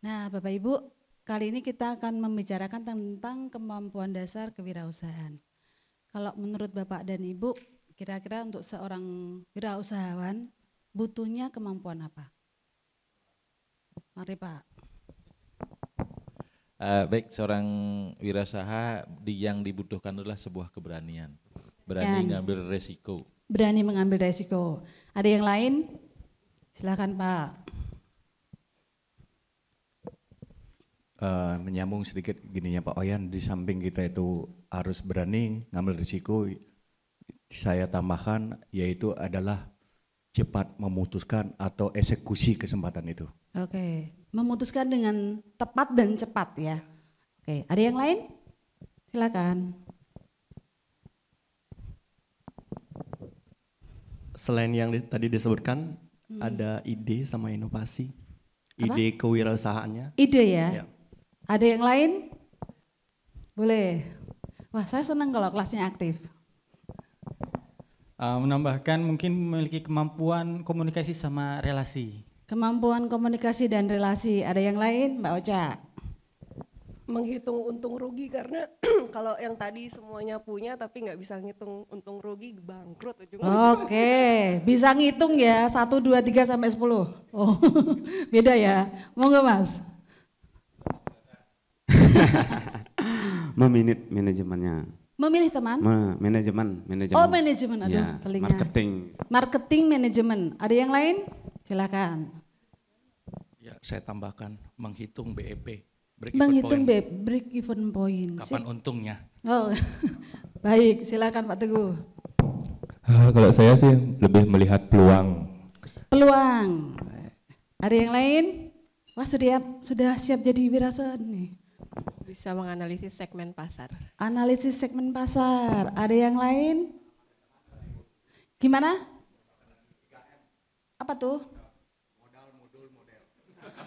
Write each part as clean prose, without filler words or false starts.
Nah, Bapak Ibu, kali ini kita akan membicarakan tentang kemampuan dasar kewirausahaan. Kalau menurut Bapak dan Ibu, kira-kira untuk seorang wirausahawan butuhnya kemampuan apa? Mari Pak. Baik, seorang wirausaha yang dibutuhkan adalah sebuah keberanian, berani ngambil resiko. Berani mengambil resiko. Ada yang lain? Silakan Pak. Menyambung sedikit gininya Pak Wayan, di samping kita itu harus berani ngambil risiko, saya tambahkan yaitu adalah cepat memutuskan atau eksekusi kesempatan itu. Oke, memutuskan dengan tepat dan cepat ya. Oke, ada yang lain? Silakan. Selain yang tadi disebutkan, ada ide sama inovasi. Ide kewirausahaannya. Ide ya? Ya. Ada yang lain? Boleh. Wah, saya senang kalau kelasnya aktif. Menambahkan mungkin memiliki kemampuan komunikasi sama relasi. Kemampuan komunikasi dan relasi. Ada yang lain, Mbak Ocha? Menghitung untung rugi, karena kalau yang tadi semuanya punya tapi nggak bisa ngitung untung rugi, bangkrut ujungnya. Oke, bisa ngitung ya, 1, 2, 3 sampai 10. Oh, beda ya. Mau nggak Mas? Meminit manajemennya. Memilih teman? Manajemen. Oh, manajemen, aduh, Ya, telinga. marketing. Manajemen. Ada yang lain? Silakan. Ya, saya tambahkan menghitung BEP. Menghitung break even point. Kapan untungnya? Oh, baik, silakan Pak Teguh. Kalau saya sih lebih melihat peluang. Peluang. Ada yang lain? Wah, sudah siap jadi wirausahawan nih. Bisa menganalisis segmen pasar. Analisis segmen pasar. Ada yang lain? Gimana? Apa tuh?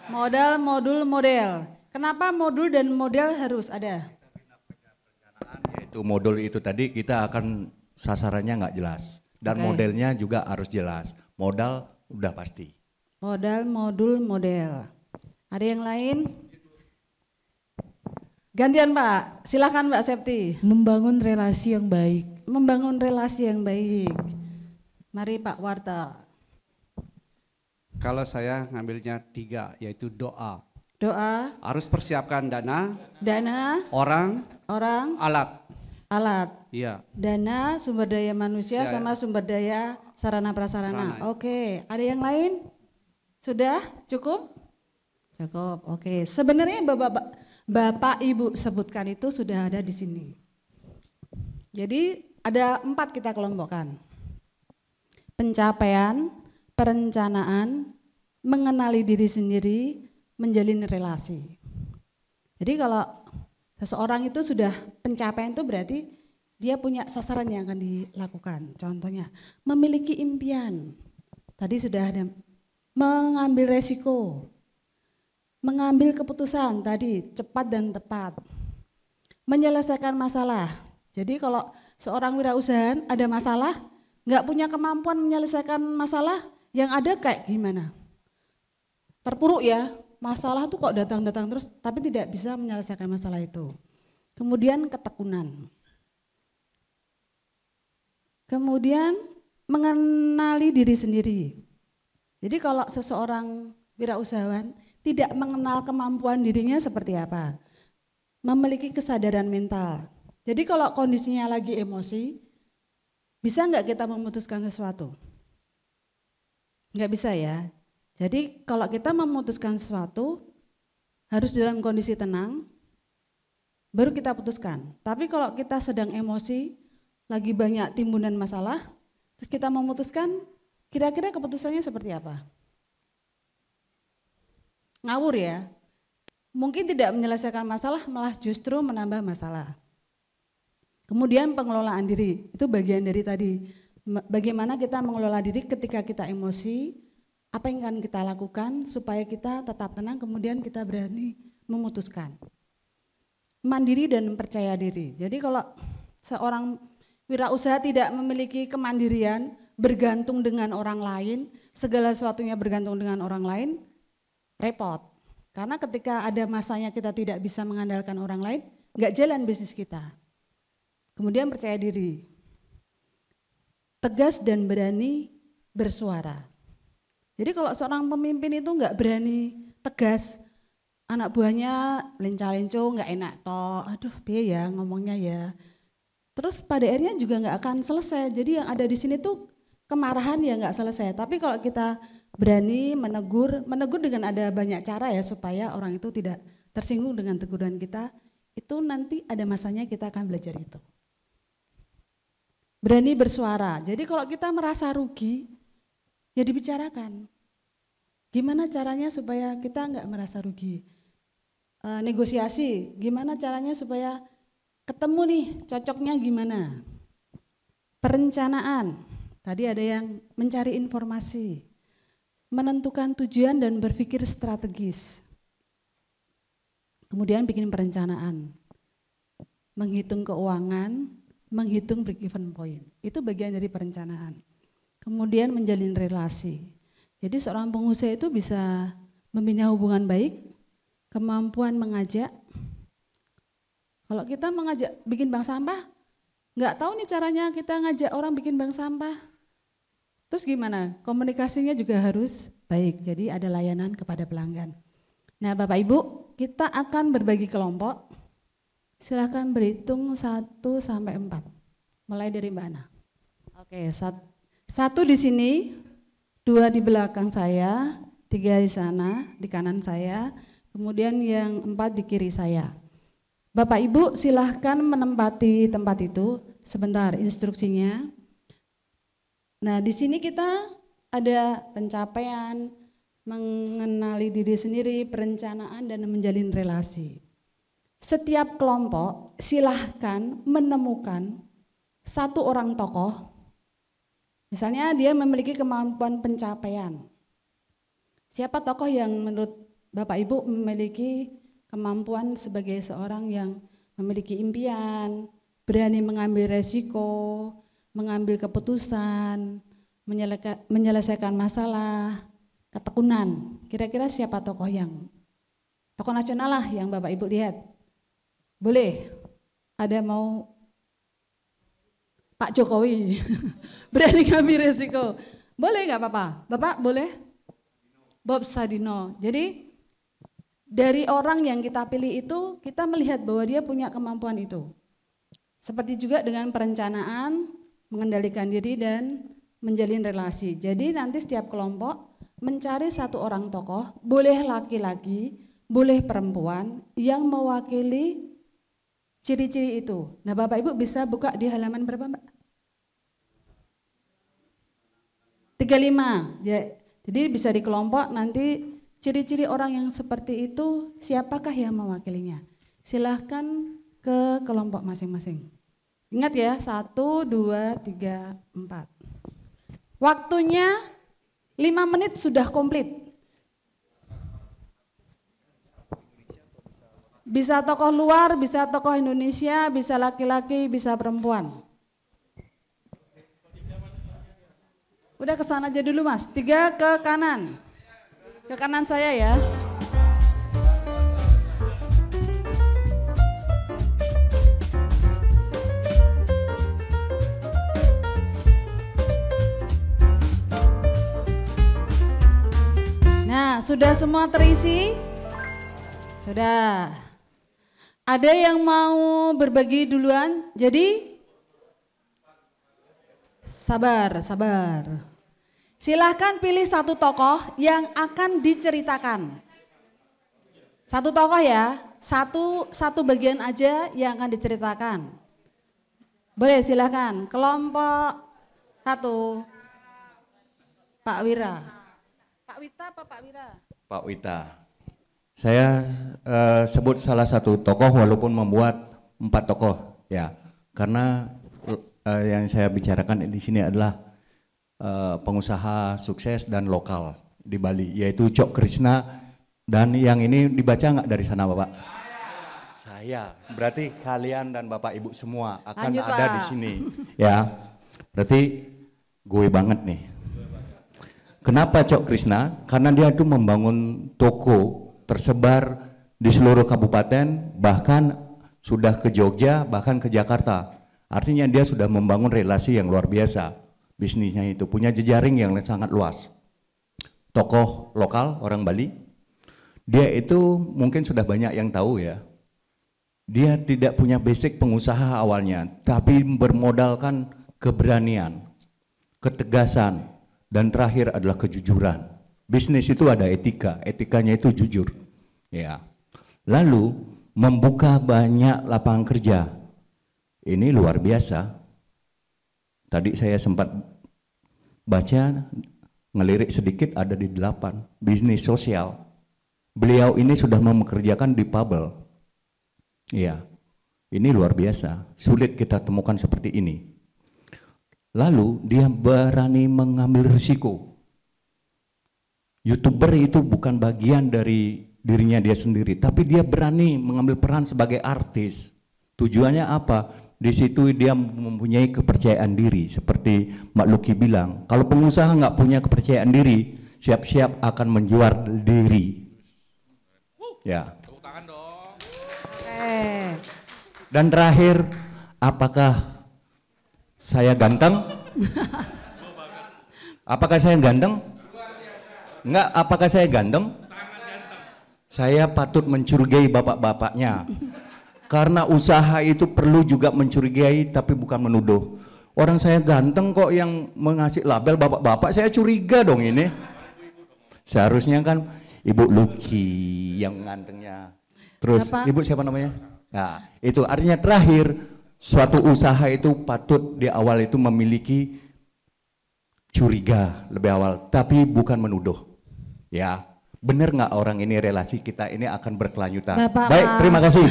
Modal, modul, model. Kenapa modul dan model harus ada? Yaitu modul itu tadi kita akan sasarannya nggak jelas dan modelnya juga harus jelas. Modal udah pasti. Modal, modul, model. Ada yang lain? Gantian Pak, silakan Mbak Septi. Membangun relasi yang baik. Membangun relasi yang baik. Mari Pak Warta. Kalau saya ngambilnya 3, yaitu doa. Doa. Harus persiapkan dana. Dana. Orang. Alat. Alat. Iya. Dana, sumber daya manusia sama sumber daya sarana prasarana. Oke, ada yang lain? Sudah cukup? Cukup. Oke, sebenarnya Bapak Ibu sebutkan itu sudah ada di sini. Jadi ada 4 kita kelompokkan. Pencapaian, perencanaan, mengenali diri sendiri, menjalin relasi. Jadi kalau seseorang itu sudah pencapaian itu berarti dia punya sasaran yang akan dilakukan. Contohnya memiliki impian. Tadi sudah ada mengambil resiko. Mengambil keputusan tadi cepat dan tepat. Menyelesaikan masalah. Jadi kalau seorang wirausahaan ada masalah, nggak punya kemampuan menyelesaikan masalah, yang ada kayak gimana? Terpuruk ya, masalah tuh kok datang-datang terus, tapi tidak bisa menyelesaikan masalah itu. Kemudian ketekunan. Kemudian mengenali diri sendiri. Jadi kalau seseorang wirausahawan tidak mengenal kemampuan dirinya seperti apa, memiliki kesadaran mental. Jadi kalau kondisinya lagi emosi, bisa nggak kita memutuskan sesuatu? Nggak bisa ya. Jadi kalau kita memutuskan sesuatu, harus dalam kondisi tenang, baru kita putuskan. Tapi kalau kita sedang emosi, lagi banyak timbunan masalah, terus kita memutuskan, kira-kira keputusannya seperti apa? Ngawur ya. Mungkin tidak menyelesaikan masalah, malah justru menambah masalah. Kemudian pengelolaan diri, itu bagian dari tadi. Bagaimana kita mengelola diri ketika kita emosi, apa yang akan kita lakukan supaya kita tetap tenang, kemudian kita berani memutuskan. Mandiri dan percaya diri. Jadi kalau seorang wirausaha tidak memiliki kemandirian, bergantung dengan orang lain, segala sesuatunya bergantung dengan orang lain, repot. Karena ketika ada masanya kita tidak bisa mengandalkan orang lain, nggak jalan bisnis kita. Kemudian percaya diri, tegas dan berani bersuara. Jadi kalau seorang pemimpin itu nggak berani tegas, anak buahnya lincah-lincuh, nggak enak toh, aduh piye ya ngomongnya ya. Terus pada akhirnya juga nggak akan selesai. Jadi yang ada di sini tuh kemarahan ya nggak selesai. Tapi kalau kita berani menegur dengan ada banyak cara ya supaya orang itu tidak tersinggung dengan teguran kita, itu nanti ada masanya kita akan belajar itu. Berani bersuara. Jadi kalau kita merasa rugi, ya dibicarakan. Gimana caranya supaya kita nggak merasa rugi? Negosiasi, gimana caranya supaya ketemu nih cocoknya gimana? Perencanaan, tadi ada yang mencari informasi, menentukan tujuan dan berpikir strategis. Kemudian bikin perencanaan, menghitung keuangan, menghitung break-even point. Itu bagian dari perencanaan. Kemudian menjalin relasi. Jadi seorang pengusaha itu bisa membina hubungan baik, kemampuan mengajak. Kalau kita mengajak bikin bank sampah, nggak tahu nih caranya kita ngajak orang bikin bank sampah. Terus gimana? Komunikasinya juga harus baik, jadi ada layanan kepada pelanggan. Nah Bapak Ibu, kita akan berbagi kelompok. Silahkan berhitung 1 sampai 4. Mulai dari Mbak Ana. Oke, 1 di sini, 2 di belakang saya, 3 di sana, di kanan saya, kemudian yang 4 di kiri saya. Bapak Ibu silahkan menempati tempat itu, sebentar instruksinya. Nah di sini kita ada pencapaian, mengenali diri sendiri, perencanaan dan menjalin relasi. Setiap kelompok silahkan menemukan 1 orang tokoh, misalnya dia memiliki kemampuan pencapaian. Siapa tokoh yang menurut Bapak Ibu memiliki kemampuan sebagai seorang yang memiliki impian, berani mengambil resiko, mengambil keputusan, menyelesaikan masalah, ketekunan. Kira-kira siapa tokoh nasional lah yang Bapak Ibu lihat? Boleh? Ada mau Pak Jokowi berani ngambil resiko? Boleh nggak Bapak? Bapak boleh? Bob Sadino. Jadi dari orang yang kita pilih itu kita melihat bahwa dia punya kemampuan itu. Seperti juga dengan perencanaan, mengendalikan diri dan menjalin relasi. Jadi nanti setiap kelompok mencari 1 orang tokoh, boleh laki-laki, boleh perempuan yang mewakili ciri-ciri itu. Nah Bapak Ibu bisa buka di halaman berapa Mbak? 35. Ya, jadi bisa di kelompok nanti ciri-ciri orang yang seperti itu siapakah yang mewakilinya. Silahkan ke kelompok masing-masing. Ingat ya, 1, 2, 3, 4. Waktunya 5 menit sudah komplit. Bisa tokoh luar, bisa tokoh Indonesia, bisa laki-laki, bisa perempuan. Udah ke sana aja dulu Mas, 3 ke kanan. Ke kanan saya ya. Nah, sudah semua terisi? Sudah. Ada yang mau berbagi duluan? Jadi sabar. Silahkan pilih 1 tokoh yang akan diceritakan. 1 tokoh ya, satu bagian aja yang akan diceritakan. Boleh silahkan, kelompok 1, Pak Wira. Pak Wita apa Pak Wira? Pak Wita. Saya sebut salah 1 tokoh walaupun membuat 4 tokoh ya. Karena yang saya bicarakan di sini adalah pengusaha sukses dan lokal di Bali, yaitu Cok Krishna. Dan yang ini dibaca nggak dari sana Bapak? Saya. Berarti kalian dan Bapak Ibu semua akan lanjut, ada Pak. Di sini ya. Berarti gue banget nih. Kenapa Cok Krishna? Karena dia itu membangun toko tersebar di seluruh kabupaten, bahkan sudah ke Jogja, bahkan ke Jakarta. Artinya dia sudah membangun relasi yang luar biasa. Bisnisnya itu punya jejaring yang sangat luas. Tokoh lokal orang Bali, dia itu mungkin sudah banyak yang tahu ya. Dia tidak punya basic pengusaha awalnya, tapi bermodalkan keberanian, ketegasan, dan terakhir adalah kejujuran. Bisnis itu ada etika, etikanya itu jujur. Ya. Lalu membuka banyak lapangan kerja. Ini luar biasa. Tadi saya sempat baca, ngelirik sedikit, ada di 8 bisnis sosial. Beliau ini sudah mempekerjakan di Pabel. Iya, ini luar biasa. Sulit kita temukan seperti ini. Lalu dia berani mengambil risiko. YouTuber itu bukan bagian dari dirinya dia sendiri, tapi dia berani mengambil peran sebagai artis. Tujuannya apa? Di situ dia mempunyai kepercayaan diri, seperti Mbak Luki bilang. Kalau pengusaha nggak punya kepercayaan diri, siap-siap akan menjual diri. Ya. Dan terakhir, apakah saya ganteng? Apakah saya ganteng? Enggak, apakah saya ganteng? Saya patut mencurigai bapak-bapaknya. Karena usaha itu perlu juga mencurigai tapi bukan menuduh. Orang saya ganteng kok yang mengasih label bapak-bapak, saya curiga dong ini. Seharusnya kan Ibu Luki yang gantengnya. Terus Bapak. Ibu siapa namanya? Nah, itu artinya terakhir suatu usaha itu patut di awal itu memiliki curiga lebih awal, tapi bukan menuduh. Ya, benar nggak orang ini relasi kita ini akan berkelanjutan? Bapak, baik, terima kasih.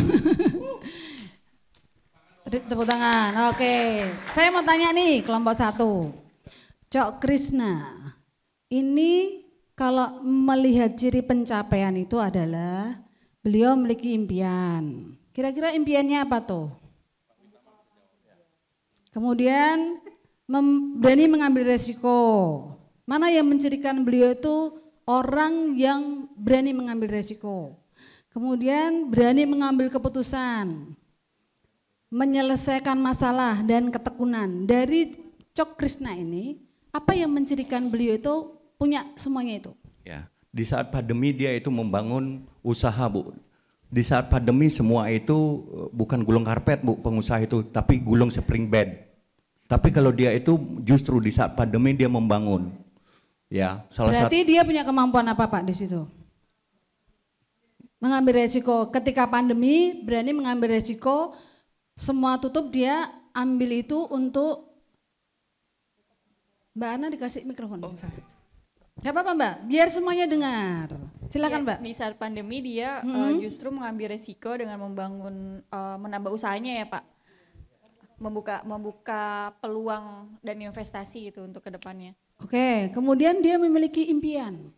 Tepuk tangan. Oke, saya mau tanya nih kelompok 1. Cok Krisna, ini kalau melihat ciri pencapaian itu adalah beliau memiliki impian. Kira-kira impiannya apa tuh? Kemudian berani mengambil resiko. Mana yang mencirikan beliau itu orang yang berani mengambil resiko. Kemudian berani mengambil keputusan. Menyelesaikan masalah dan ketekunan. Dari Cok Krisna ini, apa yang mencirikan beliau itu punya semuanya itu? Ya, di saat pandemi dia itu membangun usaha, Bu. Di saat pandemi semua itu bukan gulung karpet, Bu, pengusaha itu, tapi gulung spring bed. Tapi kalau dia itu justru di saat pandemi dia membangun. Ya, berarti dia punya kemampuan apa, Pak, di situ? Mengambil resiko. Ketika pandemi berani mengambil resiko. Semua tutup, dia ambil itu untuk Mbak Ana dikasih mikrofon. Siapa Pak Mbak? Biar semuanya dengar. Silakan Mbak. Di saat pandemi dia justru mengambil resiko dengan membangun, menambah usahanya ya Pak. Membuka peluang dan investasi itu untuk kedepannya. Oke, kemudian dia memiliki impian.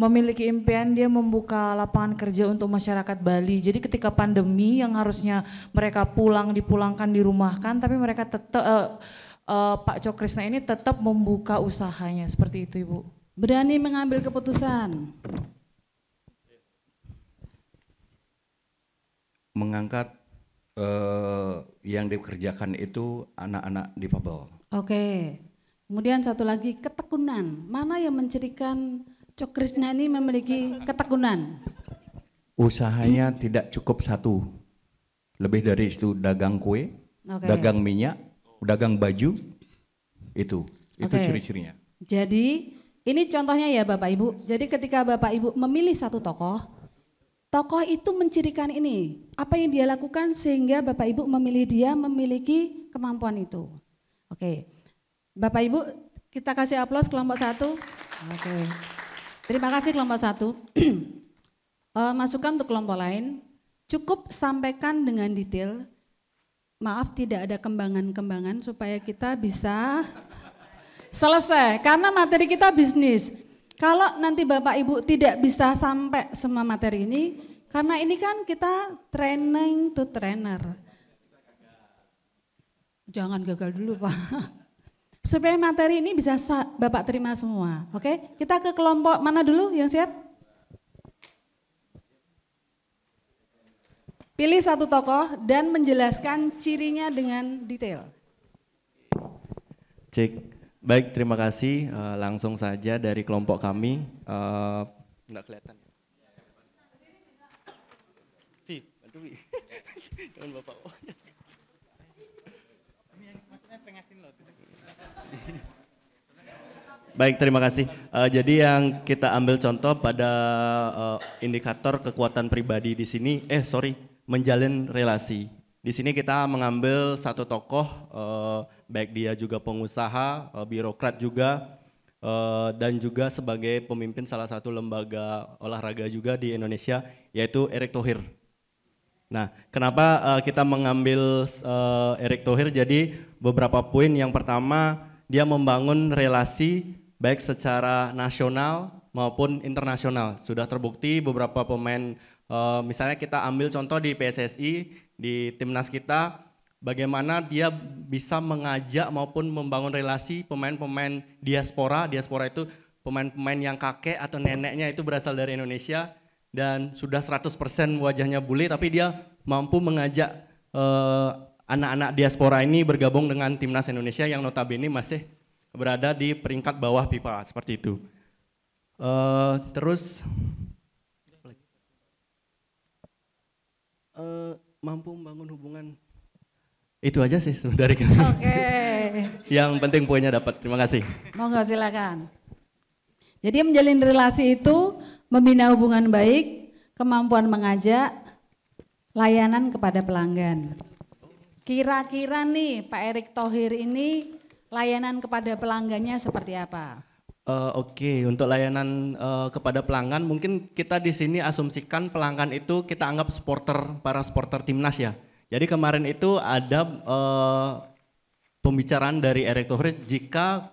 Memiliki impian, dia membuka lapangan kerja untuk masyarakat Bali. Jadi ketika pandemi yang harusnya mereka dipulangkan, dirumahkan, tapi mereka tetap Pak Cok Krisna ini tetap membuka usahanya, seperti itu Ibu. Berani mengambil keputusan. Mengangkat yang dikerjakan itu anak-anak difabel. Oke, kemudian satu lagi ketekunan. Mana yang mencirikan Cok Krisna ini memiliki ketekunan? Usahanya tidak cukup satu, lebih dari itu, dagang kue, dagang minyak, dagang baju, itu ciri-cirinya. Jadi ini contohnya ya Bapak Ibu, jadi ketika Bapak Ibu memilih satu tokoh itu mencirikan ini, apa yang dia lakukan sehingga Bapak Ibu memilih dia memiliki kemampuan itu. Oke, Bapak Ibu kita kasih aplaus kelompok 1. Oke. Terima kasih kelompok 1. Masukan untuk kelompok lain, cukup sampaikan dengan detail. Maaf tidak ada kembangan-kembangan supaya kita bisa selesai. Karena materi kita bisnis. Kalau nanti Bapak Ibu tidak bisa sampai semua materi ini, karena ini kan kita training to trainer. Jangan gagal dulu Pak. supaya materi ini bisa Bapak terima semua. Oke, kita ke kelompok mana dulu yang siap? Pilih satu tokoh dan menjelaskan cirinya dengan detail. Cek, baik terima kasih. Langsung saja dari kelompok kami. Nggak kelihatan. Vi, bantu Vi. Jangan Bapak. Baik, terima kasih. Jadi yang kita ambil contoh pada indikator kekuatan pribadi di sini, menjalin relasi. Di sini kita mengambil satu tokoh, baik dia juga pengusaha, birokrat juga, dan juga sebagai pemimpin salah satu lembaga olahraga juga di Indonesia, yaitu Erick Thohir. Nah, kenapa kita mengambil Erick Thohir? Jadi beberapa poin. Yang pertama, dia membangun relasi baik secara nasional maupun internasional. Sudah terbukti beberapa pemain, misalnya kita ambil contoh di PSSI, di timnas kita, bagaimana dia bisa mengajak maupun membangun relasi pemain-pemain diaspora. Diaspora itu pemain-pemain yang kakek atau neneknya itu berasal dari Indonesia dan sudah 100% wajahnya bule, tapi dia mampu mengajak anak-anak diaspora ini bergabung dengan timnas Indonesia yang notabene masih berada di peringkat bawah FIFA, seperti itu. Terus mampu membangun hubungan. Itu aja sih dari kami. Oke. Yang penting poinnya dapat. Terima kasih. Monggo silakan. Jadi menjalin relasi itu membina hubungan baik, kemampuan mengajak, layanan kepada pelanggan. Kira-kira nih Pak Erick Thohir ini layanan kepada pelanggannya seperti apa? Oke, untuk layanan kepada pelanggan, mungkin kita di sini asumsikan pelanggan itu kita anggap para supporter timnas ya. Jadi kemarin itu ada pembicaraan dari Erick Thohir jika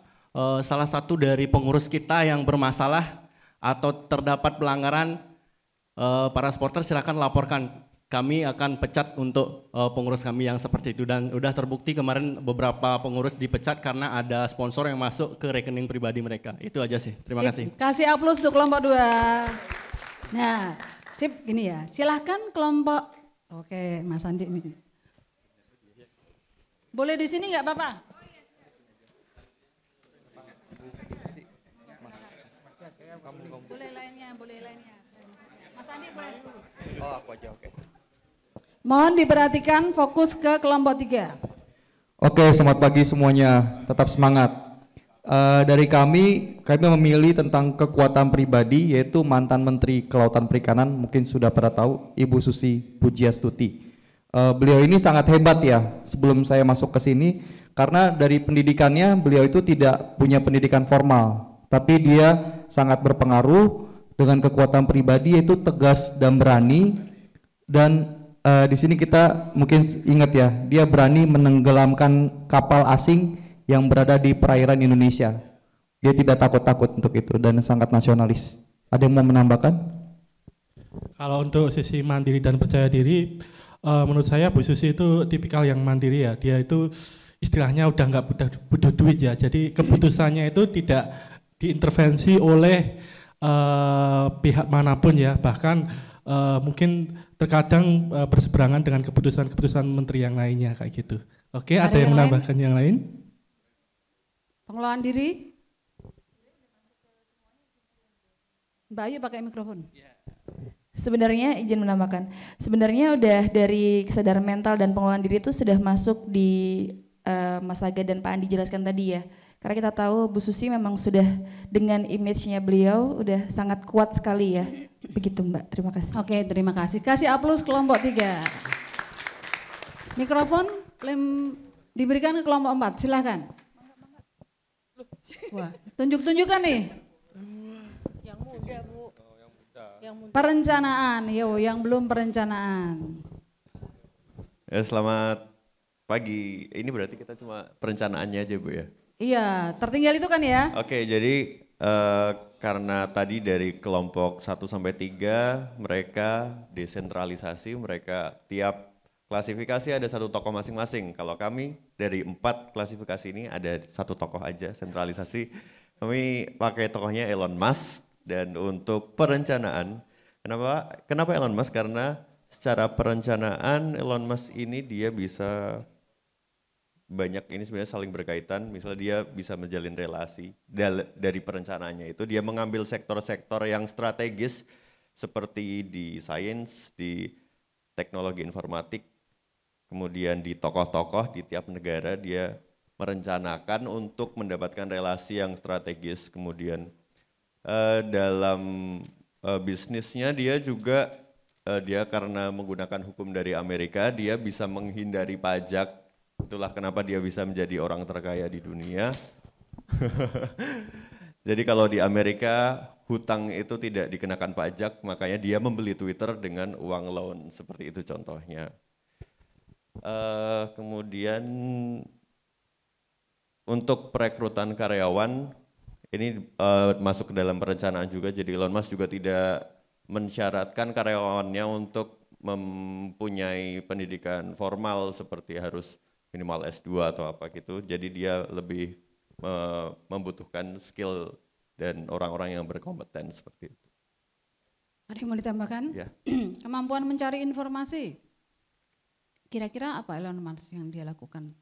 salah satu dari pengurus kita yang bermasalah atau terdapat pelanggaran, para supporter silakan laporkan. Kami akan pecat untuk pengurus kami yang seperti itu, dan udah terbukti kemarin beberapa pengurus dipecat karena ada sponsor yang masuk ke rekening pribadi mereka. Itu aja sih. Terima kasih. Kasih aplaus untuk kelompok 2. Nah, sip gini ya. Silahkan kelompok. Oke, Mas Andi ini. Boleh di sini nggak Bapak? Boleh lainnya, boleh lainnya. Mas Andi boleh. Oh, aku aja, oke. Mohon diperhatikan, fokus ke kelompok 3. Oke, selamat pagi semuanya. Tetap semangat. Dari kami memilih tentang kekuatan pribadi, yaitu mantan Menteri Kelautan Perikanan, mungkin sudah pada tahu, Ibu Susi Pujiastuti. Beliau ini sangat hebat ya, sebelum saya masuk ke sini, karena dari pendidikannya beliau itu tidak punya pendidikan formal, tapi dia sangat berpengaruh dengan kekuatan pribadi, yaitu tegas dan berani. Dan di sini kita mungkin ingat ya, dia berani menenggelamkan kapal asing yang berada di perairan Indonesia. Dia tidak takut-takut untuk itu dan sangat nasionalis. Ada yang mau menambahkan? Kalau untuk sisi mandiri dan percaya diri, menurut saya Bu Susi itu tipikal yang mandiri ya. Dia itu istilahnya udah nggak butuh duit ya. Jadi keputusannya itu tidak diintervensi oleh pihak manapun ya. Bahkan mungkin terkadang berseberangan dengan keputusan-keputusan menteri yang lainnya kayak gitu. Oke, ada yang menambahkan yang lain? Pengelolaan diri? Mbak Ayu pakai mikrofon. Sebenarnya izin menambahkan, sebenarnya udah dari kesadaran mental dan pengelolaan diri itu sudah masuk di Mas Aga dan Pak Andi jelaskan tadi ya. Karena kita tahu Bu Susi memang sudah dengan image-nya beliau udah sangat kuat sekali ya. Begitu Mbak, terima kasih. Oke, terima kasih. Kasih aplaus kelompok 3. Mikrofon diberikan ke kelompok 4, silahkan. Wah, tunjuk-tunjukkan nih. Yang muda Bu. Yang muda. Perencanaan, yang belum perencanaan. Ya, selamat pagi. Ini berarti kita cuma perencanaannya aja Bu ya? Iya, tertinggal itu kan ya. Oke, jadi karena tadi dari kelompok 1 sampai 3 mereka desentralisasi, mereka tiap klasifikasi ada satu tokoh masing-masing. Kalau kami dari 4 klasifikasi ini ada satu tokoh aja, sentralisasi. Kami pakai tokohnya Elon Musk. Dan untuk perencanaan, kenapa Elon Musk? Karena secara perencanaan Elon Musk ini dia bisa banyak, ini sebenarnya saling berkaitan. Misalnya dia bisa menjalin relasi dari perencanaannya itu, dia mengambil sektor-sektor yang strategis seperti di sains, di teknologi informatik, kemudian di tokoh-tokoh di tiap negara dia merencanakan untuk mendapatkan relasi yang strategis. Kemudian dalam bisnisnya dia juga dia karena menggunakan hukum dari Amerika, dia bisa menghindari pajak. Itulah kenapa dia bisa menjadi orang terkaya di dunia. Jadi kalau di Amerika hutang itu tidak dikenakan pajak, makanya dia membeli Twitter dengan uang loan, seperti itu contohnya. Kemudian untuk perekrutan karyawan, ini masuk ke dalam perencanaan juga, jadi Elon Musk juga tidak mensyaratkan karyawannya untuk mempunyai pendidikan formal seperti harus minimal S2 atau apa gitu, jadi dia lebih membutuhkan skill dan orang-orang yang berkompeten seperti itu. Ada yang mau ditambahkan? Ya. Kemampuan mencari informasi. Kira-kira apa Elon Musk yang dia lakukan?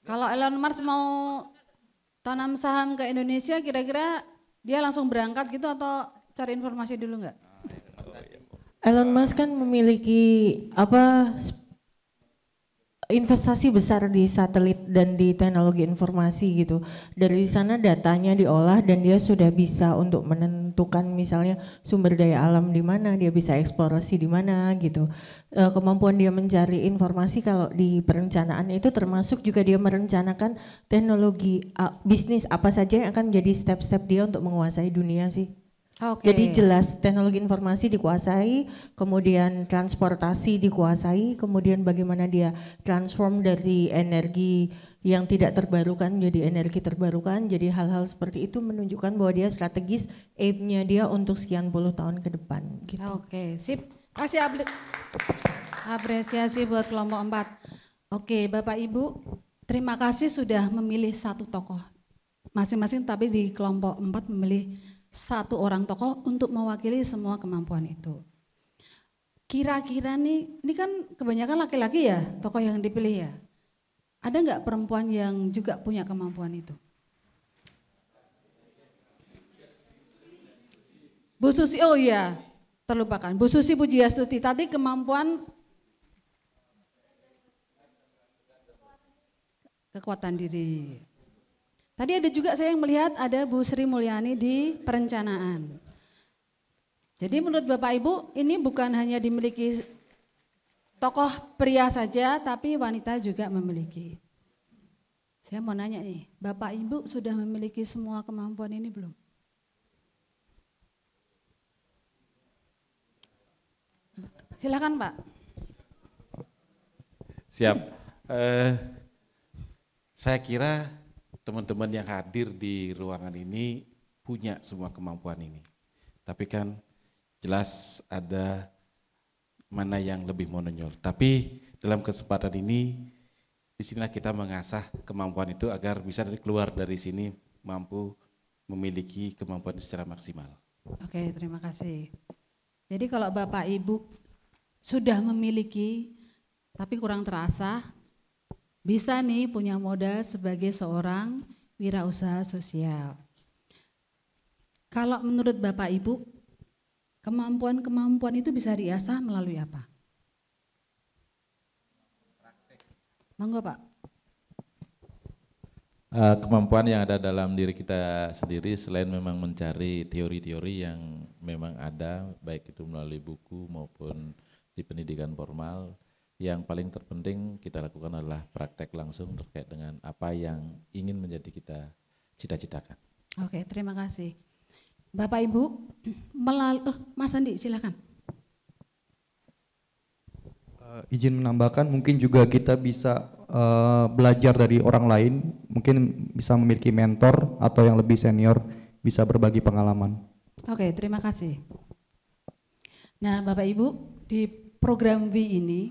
Kalau Elon Musk mau tanam saham ke Indonesia, kira-kira dia langsung berangkat gitu atau cari informasi dulu nggak? Elon Musk kan memiliki investasi besar di satelit dan di teknologi informasi gitu. Dari sana datanya diolah dan dia sudah bisa untuk menentukan misalnya sumber daya alam di mana, dia bisa eksplorasi di mana gitu. Kemampuan dia mencari informasi kalau di perencanaan itu termasuk juga dia merencanakan teknologi bisnis apa saja yang akan menjadi step-step dia untuk menguasai dunia sih. Okay. Jadi jelas teknologi informasi dikuasai, kemudian transportasi dikuasai, kemudian bagaimana dia transform dari energi yang tidak terbarukan menjadi energi terbarukan. Jadi hal-hal seperti itu menunjukkan bahwa dia strategis, aim-nya dia untuk sekian puluh tahun ke depan. Gitu. Oke, sip. Kasih apresiasi buat kelompok 4. Oke, Bapak Ibu, terima kasih sudah memilih satu tokoh masing-masing, tapi di kelompok 4 memilih satu orang tokoh untuk mewakili semua kemampuan itu. Kira-kira nih, ini kan kebanyakan laki-laki ya tokoh yang dipilih ya. Ada nggak perempuan yang juga punya kemampuan itu? Bu Susi, oh iya, terlupakan. Bu Susi Pujiastuti, tadi kemampuan kekuatan diri. Tadi ada juga saya yang melihat ada Bu Sri Mulyani di perencanaan. Jadi menurut Bapak Ibu ini bukan hanya dimiliki tokoh pria saja tapi wanita juga memiliki. Saya mau nanya nih, Bapak Ibu sudah memiliki semua kemampuan ini belum? Silakan Pak. Siap. Saya kira teman-teman yang hadir di ruangan ini punya semua kemampuan ini. Tapi kan jelas ada mana yang lebih menonjol. Tapi dalam kesempatan ini, disinilah kita mengasah kemampuan itu agar bisa keluar dari sini mampu memiliki kemampuan secara maksimal. Oke, terima kasih. Jadi kalau Bapak Ibu sudah memiliki tapi kurang terasa, bisa nih punya modal sebagai seorang wirausaha sosial. Kalau menurut Bapak Ibu, kemampuan-kemampuan itu bisa diasah melalui apa? Monggo Pak. Kemampuan yang ada dalam diri kita sendiri selain memang mencari teori-teori yang memang ada, baik itu melalui buku maupun di pendidikan formal, yang paling terpenting kita lakukan adalah praktek langsung terkait dengan apa yang ingin menjadi kita cita-citakan. Oke, terima kasih. Bapak Ibu, Mas Andi silakan. Izin menambahkan, mungkin juga kita bisa belajar dari orang lain, mungkin bisa memiliki mentor atau yang lebih senior, bisa berbagi pengalaman. Oke, terima kasih. Nah, Bapak Ibu, di program W ini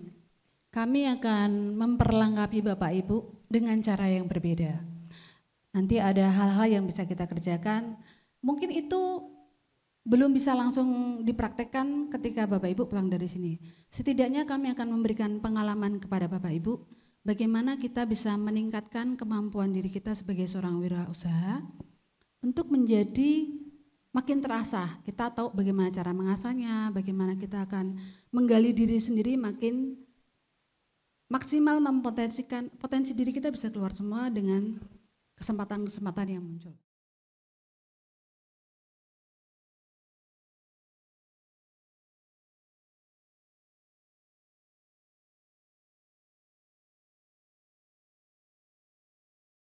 kami akan memperlengkapi Bapak Ibu dengan cara yang berbeda. Nanti ada hal-hal yang bisa kita kerjakan, mungkin itu belum bisa langsung dipraktekkan ketika Bapak Ibu pulang dari sini. Setidaknya kami akan memberikan pengalaman kepada Bapak Ibu, bagaimana kita bisa meningkatkan kemampuan diri kita sebagai seorang wirausaha untuk menjadi makin terasa. Kita tahu bagaimana cara mengasahnya, bagaimana kita akan menggali diri sendiri makin maksimal, mempotensikan potensi diri kita bisa keluar semua dengan kesempatan-kesempatan yang muncul.